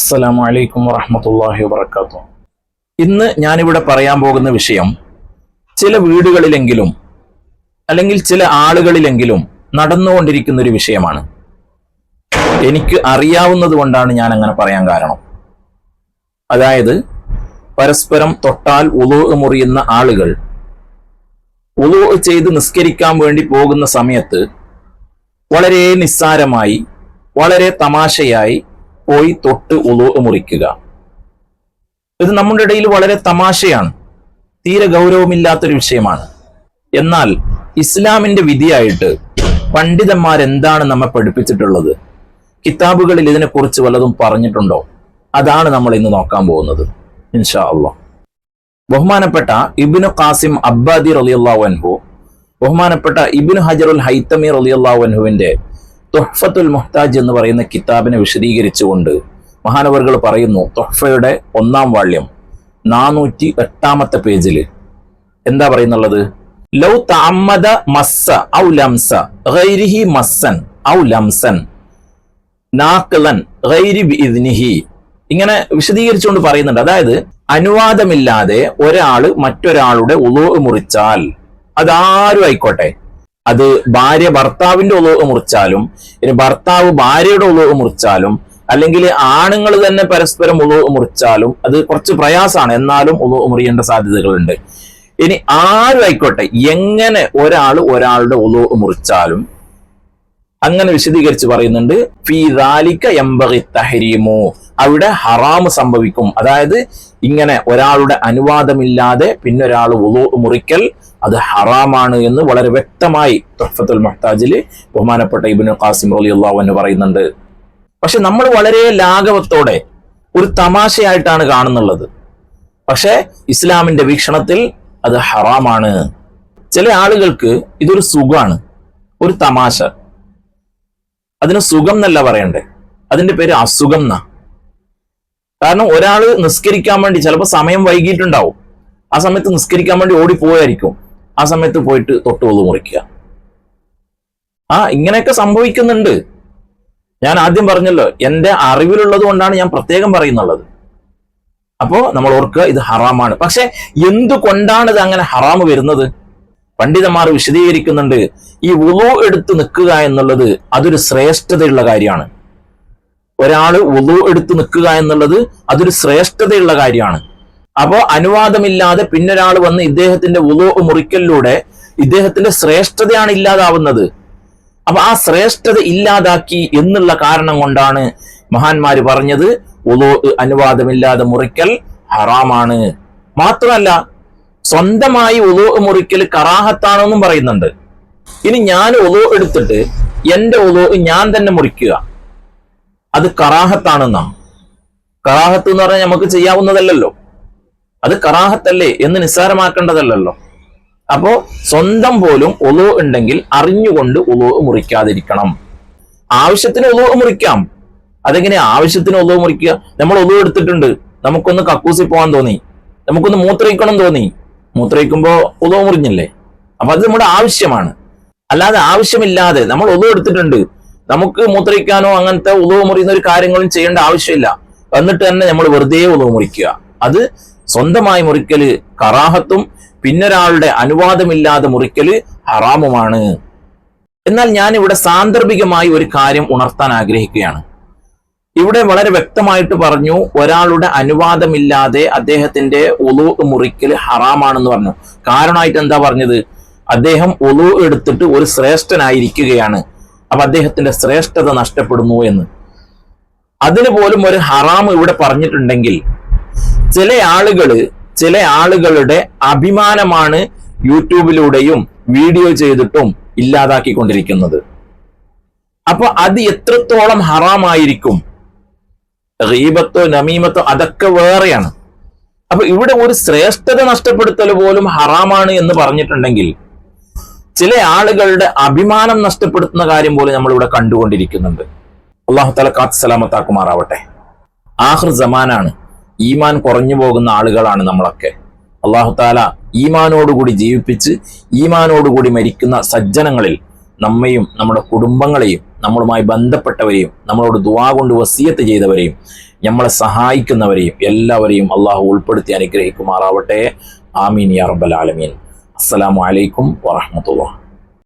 അസ്സലാമു അലൈക്കും വറഹ്മത്തുള്ളാഹി വബറകാതുഹു. ഇന്ന് ഞാനിവിടെ പറയാൻ പോകുന്ന വിഷയം ചില വീടുകളിലെങ്കിലും അല്ലെങ്കിൽ ചില ആളുകളിലെങ്കിലും നടന്നുകൊണ്ടിരിക്കുന്ന ഒരു വിഷയമാണ്. എനിക്ക് അറിയാവുന്നത് കൊണ്ടാണ് ഞാൻ അങ്ങനെ പറയാൻ കാരണം. അതായത് പരസ്പരം തൊട്ടാൽ വുളൂഅ് മുറിയുന്ന ആളുകൾ വുളൂഅ് ചെയ്ത് നിസ്കരിക്കാൻ വേണ്ടി പോകുന്ന സമയത്ത് വളരെ നിസ്സാരമായി, വളരെ തമാശയായി പോയി തൊട്ട് വുളൂഅ് മുറിക്കുക. ഇത് നമ്മുടെ ഇടയിൽ വളരെ തമാശയാണ്, തീരെ ഗൗരവമില്ലാത്തൊരു വിഷയമാണ്. എന്നാൽ ഇസ്ലാമിന്റെ വിധിയായിട്ട് പണ്ഡിതന്മാരെന്താണ് നമ്മെ പഠിപ്പിച്ചിട്ടുള്ളത്? കിതാബുകളിൽ ഇതിനെക്കുറിച്ച് വല്ലതും പറഞ്ഞിട്ടുണ്ടോ? അതാണ് നമ്മൾ ഇന്ന് നോക്കാൻ പോകുന്നത് ഇൻഷാ അല്ലാഹ്. ബഹുമാനപ്പെട്ട ഇബ്നു ഖാസിം അബ്ബാദി റളിയല്ലാഹു അൻഹു, ബഹുമാനപ്പെട്ട ഇബ്നു ഹജറുൽ ഹൈതമി റളിയല്ലാഹു അൻഹുവിന്റെ തുഹ്ഫത്തുൽ മുഹ്താജ് എന്ന് പറയുന്ന കിതാബിനെ വിശദീകരിച്ചുകൊണ്ട് മഹാനവറുകൾ പറയുന്നു, തുഹ്ഫയുടെ 1-ാം വാള്യം 408-ാമത്തെ പേജിൽ എന്താ പറയുന്നുള്ളത്? ലൗ തഅമ്മദ മസ്സ ഔ ലംസ ഗൈരിഹി മസ്സൻ ഔ ലംസൻ നാഖിലൻ ഗൈരി ബിഇദ്നിഹി. ഇങ്ങനെ വിശദീകരിച്ചുകൊണ്ട് പറയുന്നുണ്ട്. അതായത് അനുവാദമില്ലാതെ ഒരാള് മറ്റൊരാളുടെ വുളൂഅ് മുറിച്ചാൽ, അതാരും ആയിക്കോട്ടെ, അത് ഭാര്യ ഭർത്താവിന്റെ വുളൂഅ് മുറിച്ചാലും, ഇനി ഭർത്താവ് ഭാര്യയുടെ വുളൂഅ് മുറിച്ചാലും, അല്ലെങ്കിൽ ആണുങ്ങൾ തന്നെ പരസ്പരം വുളൂഅ് മുറിച്ചാലും അത് കുറച്ച് പ്രയാസമാണ്. എന്നാലും വുളൂഅ് മുറിയേണ്ട സാധ്യതകളുണ്ട്. ഇനി ആരും ആയിക്കോട്ടെ, എങ്ങനെ ഒരാളുടെ വുളൂഅ് മുറിച്ചാലും അങ്ങനെ വിശദീകരിച്ച് പറയുന്നുണ്ട്, ഫീ ദാലിക യംബഗി തഹരീമു, അവിടെ ഹറാമ് സംഭവിക്കും. അതായത് ഇങ്ങനെ ഒരാളുടെ അനുവാദമില്ലാതെ പിന്നെ ഒരാൾ വുളൂഅ് മുറിക്കൽ അത് ഹറാമാണ് എന്ന് വളരെ വ്യക്തമായി തുഹ്ഫത്തുൽ മുഹ്താജിൽ ബഹുമാനപ്പെട്ട ഇബ്നു ഖാസിം റളിയല്ലാഹു അൻഹു പറയുന്നുണ്ട്. പക്ഷെ നമ്മൾ വളരെ ലാഘവത്തോടെ ഒരു തമാശയായിട്ടാണ് കാണുന്നുള്ളത്. പക്ഷെ ഇസ്ലാമിന്റെ വീക്ഷണത്തിൽ അത് ഹറാമാണ്. ചില ആളുകൾക്ക് ഇതൊരു സുഖമാണ്, ഒരു തമാശ. അതിന് സുഖം എന്നല്ല പറയണ്ടേ, അതിന്റെ പേര് അസുഖം എന്നാ. കാരണം ഒരാള് നിസ്കരിക്കാൻ വേണ്ടി ചിലപ്പോൾ സമയം വൈകിട്ടുണ്ടാവും, ആ സമയത്ത് നിസ്കരിക്കാൻ വേണ്ടി ഓടിപ്പോയായിരിക്കും, ആ സമയത്ത് പോയിട്ട് തൊട്ട് വുളൂഅ് മുറിക്കുക. ഇങ്ങനെയൊക്കെ സംഭവിക്കുന്നുണ്ട്. ഞാൻ ആദ്യം പറഞ്ഞല്ലോ, എന്റെ അറിവിലുള്ളത് കൊണ്ടാണ് ഞാൻ പ്രത്യേകം പറയുന്നുള്ളത്. അപ്പോ നമ്മൾ ഓർക്കുക, ഇത് ഹറാമാണ്. പക്ഷെ എന്തുകൊണ്ടാണ് ഇത് അങ്ങനെ ഹറാമ് വരുന്നത്? പണ്ഡിതന്മാർ വിശദീകരിക്കുന്നുണ്ട്. ഈ വുളൂഅ് എടുത്ത് നിൽക്കുക എന്നുള്ളത് അതൊരു ശ്രേഷ്ഠതയുള്ള കാര്യമാണ്. ഒരാള് വുളൂഅ് എടുത്ത് നിൽക്കുക എന്നുള്ളത് അതൊരു ശ്രേഷ്ഠതയുള്ള കാര്യമാണ്. അപ്പോ അനുവാദമില്ലാതെ പിന്നൊരാൾ വന്ന് ഇദ്ദേഹത്തിന്റെ വുളൂഅ് മുറിക്കലിലൂടെ ഇദ്ദേഹത്തിന്റെ ശ്രേഷ്ഠതയാണ് ഇല്ലാതാവുന്നത്. അപ്പൊ ആ ശ്രേഷ്ഠത ഇല്ലാതാക്കി എന്നുള്ള കാരണം കൊണ്ടാണ് മഹാന്മാര് പറഞ്ഞത് വുളൂഅ് അനുവാദമില്ലാതെ മുറിക്കൽ ഹറാമാണ്. മാത്രമല്ല, സ്വന്തമായി വുളൂഅ് മുറിക്കൽ കറാഹത്താണെന്നും പറയുന്നുണ്ട്. ഇനി ഞാൻ വുളൂഅ് എടുത്തിട്ട് എന്റെ വുളൂഅ് ഞാൻ തന്നെ മുറിക്കുക, അത് കറാഹത്താണെന്നാ. കറാഹത്ത് എന്ന് പറഞ്ഞാൽ നമുക്ക് ചെയ്യാവുന്നതല്ലല്ലോ, അത് കറാഹത്തല്ലേ എന്ന് നിസ്സാരമാക്കേണ്ടതല്ലല്ലോ. അപ്പോ സ്വന്തം പോലും വുളൂഅ് ഉണ്ടെങ്കിൽ അറിഞ്ഞുകൊണ്ട് വുളൂഅ് മുറിക്കാതിരിക്കണം. ആവശ്യത്തിന് വുളൂഅ് മുറിക്കാം. അതെങ്ങനെ ആവശ്യത്തിന് വുളൂഅ് മുറിക്കുക? നമ്മൾ വുളൂഅ് എടുത്തിട്ടുണ്ട്, നമുക്കൊന്ന് കക്കൂസി പോകാൻ തോന്നി, നമുക്കൊന്ന് മൂത്രയിക്കണം തോന്നി, മൂത്രയിക്കുമ്പോ വുളൂഅ് മുറിഞ്ഞില്ലേ? അപ്പൊ അത് നമ്മുടെ ആവശ്യമാണ്. അല്ലാതെ ആവശ്യമില്ലാതെ നമ്മൾ വുളൂഅ് എടുത്തിട്ടുണ്ട്, നമുക്ക് മൂത്രയിക്കാനോ അങ്ങനത്തെ വുളൂഅ് മുറിയുന്ന ഒരു കാര്യങ്ങളും ചെയ്യേണ്ട ആവശ്യമില്ല, എന്നിട്ട് തന്നെ നമ്മൾ വെറുതെ വുളൂഅ് മുറിക്കുക. അത് സ്വന്തമായി മുറിക്കല് കറാഹത്തും പിന്നൊരാളുടെ അനുവാദമില്ലാതെ മുറിക്കല് ഹറാമുമാണ്. എന്നാൽ ഞാൻ ഇവിടെ സാന്ദർഭികമായി ഒരു കാര്യം ഉണർത്താൻ ആഗ്രഹിക്കുകയാണ്. ഇവിടെ വളരെ വ്യക്തമായിട്ട് പറഞ്ഞു, ഒരാളുടെ അനുവാദമില്ലാതെ അദ്ദേഹത്തിന്റെ വുളൂഅ് മുറിക്കല് ഹറാമാണെന്ന് പറഞ്ഞു. കാരണമായിട്ട് എന്താ പറഞ്ഞത്? അദ്ദേഹം വുളൂഅ് എടുത്തിട്ട് ഒരു ശ്രേഷ്ഠനായിരിക്കുകയാണ്, അപ്പൊ അദ്ദേഹത്തിന്റെ ശ്രേഷ്ഠത നഷ്ടപ്പെടുന്നു എന്ന്. അതിന് പോലും ഒരു ഹറാം ഇവിടെ പറഞ്ഞിട്ടുണ്ടെങ്കിൽ, ചില ആളുകളുടെ അഭിമാനമാണ് യൂട്യൂബിലൂടെയും വീഡിയോ ചെയ്തിട്ടും ഇല്ലാതാക്കിക്കൊണ്ടിരിക്കുന്നത്. അപ്പൊ അത് എത്രത്തോളം ഹറാമായിരിക്കും? ഗീബത്തോ നമീമത്തോ അതൊക്കെ വേറെയാണ്. അപ്പൊ ഇവിടെ ഒരു ശ്രേഷ്ഠത നഷ്ടപ്പെടുത്തൽ പോലും ഹറാമാണ് എന്ന് പറഞ്ഞിട്ടുണ്ടെങ്കിൽ, ചില ആളുകളുടെ അഭിമാനം നഷ്ടപ്പെടുത്തുന്ന കാര്യം പോലും നമ്മൾ ഇവിടെ കണ്ടുകൊണ്ടിരിക്കുന്നുണ്ട്. അല്ലാഹു തആല കാത്ത് സലാമത്താക്കുമാറാവട്ടെ. ആഖിർ സമാനാണ്, ഈമാൻ കുറഞ്ഞു പോകുന്ന ആളുകളാണ് നമ്മളൊക്കെ. അല്ലാഹു തആല ഈമാനോടുകൂടി ജീവിപ്പിച്ച് ഈമാനോടുകൂടി മരിക്കുന്ന സജ്ജനങ്ങളിൽ നമ്മയും നമ്മുടെ കുടുംബങ്ങളെയും നമ്മളുമായി ബന്ധപ്പെട്ടവരെയും നമ്മളോട് ദുആ കൊണ്ട് വസിയത്ത് ചെയ്തവരെയും നമ്മളെ സഹായിക്കുന്നവരെയും എല്ലാവരെയും അള്ളാഹു ഉൾപ്പെടുത്തി അനുഗ്രഹിക്കുമാറാവട്ടെ. ആമീൻ യാ റബ്ബൽ ആലമീൻ. അസ്സലാമു അലൈക്കും വറഹ്മത്തുള്ളാഹി.